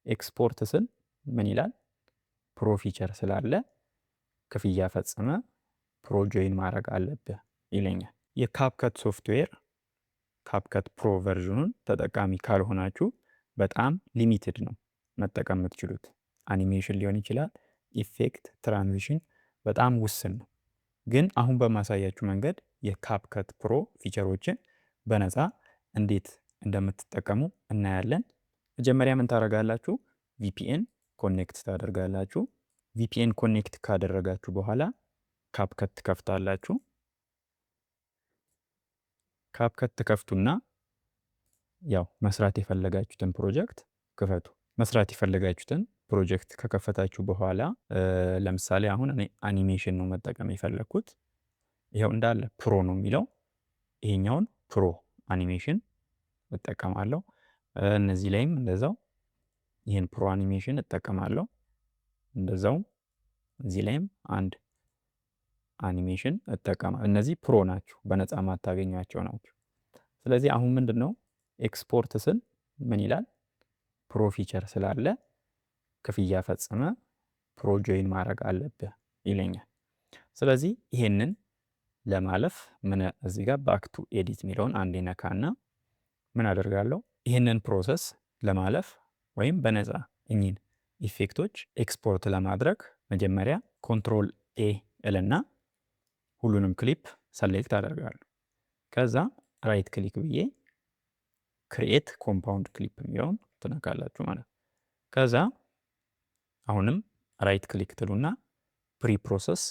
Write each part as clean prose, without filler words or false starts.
ኤክስፖርት ስል ምን ይላል? ፕሮ ፊቸር ስላለ ክፍያ ፈጽመ ፕሮ ጆይን ማድረግ አለብህ ይለኛል። የካፕከት ሶፍትዌር ካፕከት ፕሮ ቨርዥኑን ተጠቃሚ ካልሆናችሁ በጣም ሊሚትድ ነው መጠቀም የምትችሉት። አኒሜሽን ሊሆን ይችላል፣ ኢፌክት፣ ትራንዚሽን በጣም ውስን ነው። ግን አሁን በማሳያችሁ መንገድ የካፕከት ፕሮ ፊቸሮችን በነፃ እንዴት እንደምትጠቀሙ እናያለን። መጀመሪያ ምን ታደርጋላችሁ? ቪፒኤን ኮኔክት ታደርጋላችሁ። ቪፒኤን ኮኔክት ካደረጋችሁ በኋላ ካፕከት ትከፍታላችሁ። ካፕከት ትከፍቱና ያው መስራት የፈለጋችሁትን ፕሮጀክት ክፈቱ። መስራት የፈለጋችሁትን ፕሮጀክት ከከፈታችሁ በኋላ ለምሳሌ አሁን እኔ አኒሜሽን ነው መጠቀም የፈለኩት። ይኸው እንዳለ ፕሮ ነው የሚለው። ይሄኛውን ፕሮ አኒሜሽን እጠቀማለሁ። እነዚህ ላይም እንደዛው ይሄን ፕሮ አኒሜሽን እጠቀማለሁ። እንደዛው እዚህ ላይም አንድ አኒሜሽን እጠቀማለሁ። እነዚህ ፕሮ ናቸው፣ በነፃ ማታገኟቸው ናቸው። ስለዚህ አሁን ምንድነው ኤክስፖርት ስል ምን ይላል? ፕሮ ፊቸር ስላለ ክፍያ ፈጽመ ፕሮ ጆይን ማድረግ አለብህ ይለኛል። ስለዚህ ይሄንን ለማለፍ ምን እዚህ ጋር ባክ ቱ ኤዲት የሚለውን አንዴ ነካና ምን አደርጋለሁ? ይህንን ፕሮሰስ ለማለፍ ወይም በነፃ እኚህን ኢፌክቶች ኤክስፖርት ለማድረግ መጀመሪያ ኮንትሮል ኤ እልና ሁሉንም ክሊፕ ሰሌክት አደርጋለሁ። ከዛ ራይት ክሊክ ብዬ ክሪኤት ኮምፓውንድ ክሊፕ የሚለውን ትነካላችሁ ማለት ነው። ከዛ አሁንም ራይት ክሊክ ትሉና ፕሪ ፕሮሰስ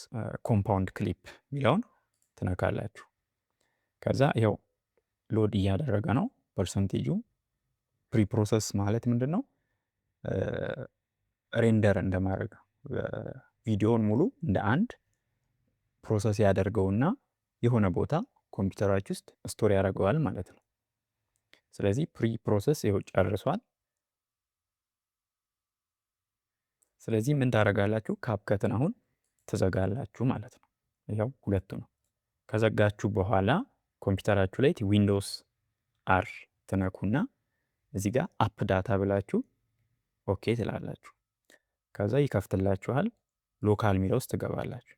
ኮምፓውንድ ክሊፕ የሚለውን ትነካላችሁ። ከዛ ይኸው ሎድ እያደረገ ነው ፐርሰንቴጁ። ፕሪ ፕሮሰስ ማለት ምንድን ነው? ሬንደር እንደማድረግ ቪዲዮውን ሙሉ እንደ አንድ ፕሮሰስ ያደርገውና የሆነ ቦታ ኮምፒውተራችሁ ውስጥ ስቶር ያደርገዋል ማለት ነው። ስለዚህ ፕሪ ፕሮሰስ ይኸው ጨርሷል። ስለዚህ ምን ታደርጋላችሁ? ካፕከትን አሁን ትዘጋላችሁ ማለት ነው። ይኸው ሁለቱ ነው። ከዘጋችሁ በኋላ ኮምፒውተራችሁ ላይ ዊንዶውስ አር ትነኩና እዚህ ጋር አፕ ዳታ ብላችሁ ኦኬ ትላላችሁ። ከዛ ይከፍትላችኋል። ሎካል ሚለው ውስጥ ትገባላችሁ።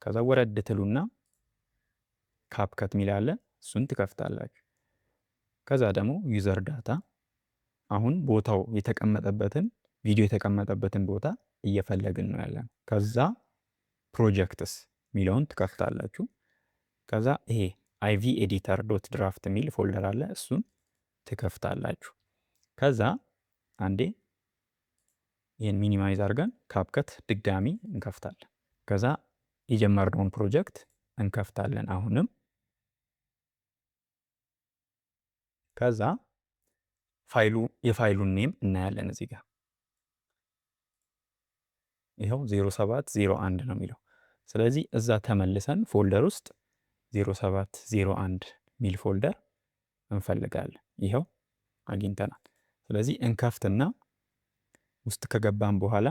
ከዛ ወረድ ትሉና ካፕከት ሚል አለ፣ እሱን ትከፍታላችሁ። ከዛ ደግሞ ዩዘር ዳታ አሁን ቦታው የተቀመጠበትን ቪዲዮ የተቀመጠበትን ቦታ እየፈለግን ነው ያለን። ከዛ ፕሮጀክትስ ሚለውን ትከፍታላችሁ። ከዛ ይሄ አይቪ ኤዲተር ዶት ድራፍት ሚል ፎልደር አለ፣ እሱን ትከፍታላችሁ። ከዛ አንዴ ይህን ሚኒማይዝ አድርገን ካፕከት ድጋሚ እንከፍታለን። ከዛ የጀመርነውን ፕሮጀክት እንከፍታለን አሁንም። ከዛ የፋይሉን ኔም እናያለን እዚህ ጋር ይኸው 0701 ነው የሚለው። ስለዚህ እዛ ተመልሰን ፎልደር ውስጥ 0701 ሚል ፎልደር እንፈልጋለን። ይኸው አግኝተናል። ስለዚህ እንከፍትና ውስጥ ከገባን በኋላ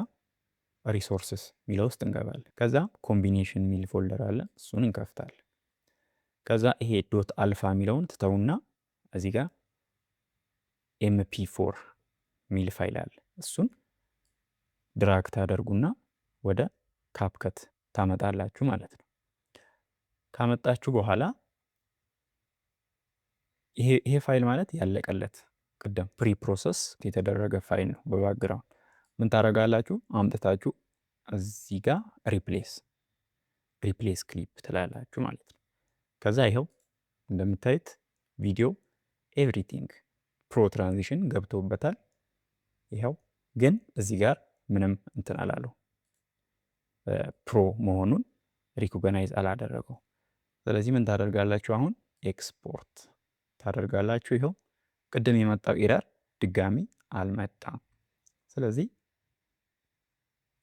ሪሶርስስ ሚለው ውስጥ እንገባለን። ከዛ ኮምቢኔሽን ሚል ፎልደር አለ፣ እሱን እንከፍታለን። ከዛ ይሄ ዶት አልፋ ሚለውን ትተውና እዚህ ጋር ኤምፒ4 ሚል ፋይል አለ፣ እሱን ድራግ ታደርጉና ወደ ካፕከት ታመጣላችሁ ማለት ነው። ካመጣችሁ በኋላ ይሄ ፋይል ማለት ያለቀለት ቅደም ፕሪ ፕሮሰስ የተደረገ ፋይል ነው። በባክግራውንድ ምን ታደርጋላችሁ? አምጥታችሁ እዚህ ጋር ሪፕሌስ ክሊፕ ትላላችሁ ማለት ነው። ከዛ ይኸው እንደምታዩት ቪዲዮ ኤቭሪቲንግ ፕሮ ትራንዚሽን ገብቶበታል። ይኸው ግን እዚህ ጋር ምንም እንትን አላለው፣ ፕሮ መሆኑን ሪኮግናይዝ አላደረገው። ስለዚህ ምን ታደርጋላችሁ? አሁን ኤክስፖርት ታደርጋላችሁ። ይኸው ቅድም የመጣው ኤረር ድጋሚ አልመጣም። ስለዚህ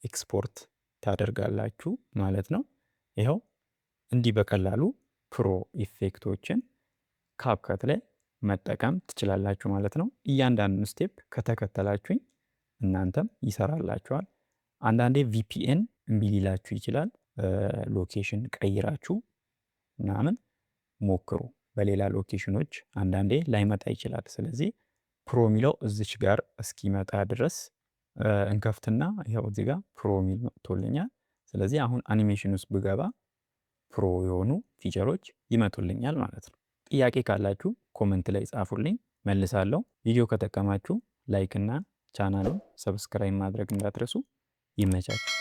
ኤክስፖርት ታደርጋላችሁ ማለት ነው። ይኸው እንዲህ በቀላሉ ፕሮ ኢፌክቶችን ካፕከት ላይ መጠቀም ትችላላችሁ ማለት ነው። እያንዳንዱን ስቴፕ ከተከተላችሁኝ እናንተም ይሰራላችኋል። አንዳንዴ ቪፒኤን እምቢ ሊላችሁ ይችላል። ሎኬሽን ቀይራችሁ ምናምን ሞክሩ። በሌላ ሎኬሽኖች አንዳንዴ ላይመጣ ይችላል። ስለዚህ ፕሮ ሚለው እዚች ጋር እስኪመጣ ድረስ እንከፍትና ይኸው እዚህ ጋር ፕሮ የሚል መጥቶልኛል። ስለዚህ አሁን አኒሜሽን ውስጥ ብገባ ፕሮ የሆኑ ፊቸሮች ይመጡልኛል ማለት ነው። ጥያቄ ካላችሁ ኮመንት ላይ ጻፉልኝ፣ መልሳለሁ። ቪዲዮ ከጠቀማችሁ ላይክ እና ቻናሉን ሰብስክራይብ ማድረግ እንዳትረሱ። ይመቻችሁ።